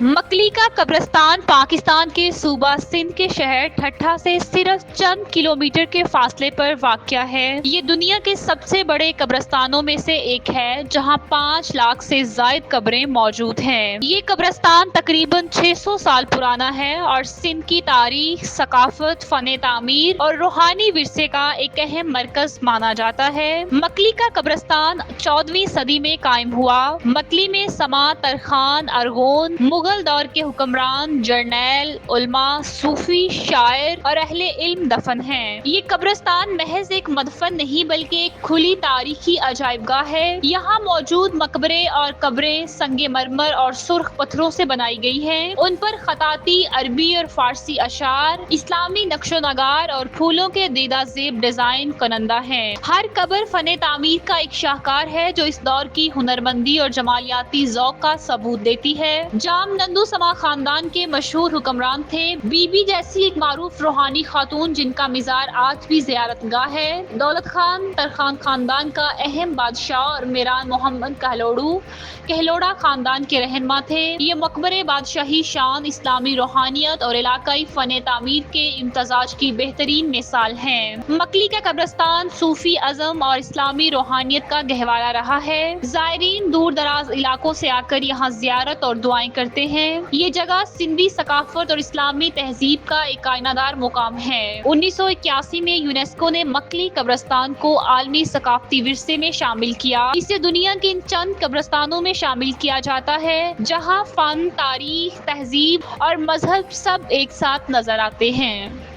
مکلی کا قبرستان پاکستان کے صوبہ سندھ کے شہر ٹھٹھہ سے صرف چند کلومیٹر کے فاصلے پر واقع ہے۔ یہ دنیا کے سب سے بڑے قبرستانوں میں سے ایک ہے، جہاں 5 لاکھ سے زائد قبریں موجود ہیں۔ یہ قبرستان تقریباً 600 سال پرانا ہے اور سندھ کی تاریخ، ثقافت، فن تعمیر اور روحانی ورثے کا ایک اہم مرکز مانا جاتا ہے۔ مکلی کا قبرستان 14ویں صدی میں قائم ہوا۔ مکلی میں سما، ترخان، ارغون، مغل دور کے حکمران، جرنیل، علماء، صوفی، شاعر اور اہل علم دفن ہیں۔ یہ قبرستان محض ایک مدفن نہیں بلکہ ایک کھلی تاریخی عجائب گاہ ہے۔ یہاں موجود مقبرے اور قبریں سنگ مرمر اور سرخ پتھروں سے بنائی گئی ہیں۔ ان پر خطاطی، عربی اور فارسی اشعار، اسلامی نقش و نگار اور پھولوں کے دیدہ زیب ڈیزائن کنندہ ہیں۔ ہر قبر فن تعمیر کا ایک شاہکار ہے جو اس دور کی ہنرمندی اور جمالیاتی ذوق کا ثبوت دیتی ہے۔ جام نندو سما خاندان کے مشہور حکمران تھے۔ بی بی جیسی ایک معروف روحانی خاتون جن کا مزار آج بھی زیارت گاہ ہے۔ دولت خان ترخان خاندان کا اہم بادشاہ اور میران محمد کہلوڑا خاندان کے رہنما تھے۔ یہ مقبرے بادشاہی شان، اسلامی روحانیت اور علاقائی فن تعمیر کے امتزاج کی بہترین مثال ہیں۔ مکلی کا قبرستان صوفی ازم اور اسلامی روحانیت کا گہوارہ رہا ہے۔ زائرین دور دراز علاقوں سے آ کر یہاں زیارت اور دعائیں کرتے ہیں۔ یہ جگہ سندھی ثقافت اور اسلامی تہذیب کا ایک آئینہ دار مقام ہے۔ 1981 میں یونیسکو نے مکلی قبرستان کو عالمی ثقافتی ورثے میں شامل کیا۔ اسے دنیا کے ان چند قبرستانوں میں شامل کیا جاتا ہے جہاں فن، تاریخ، تہذیب اور مذہب سب ایک ساتھ نظر آتے ہیں۔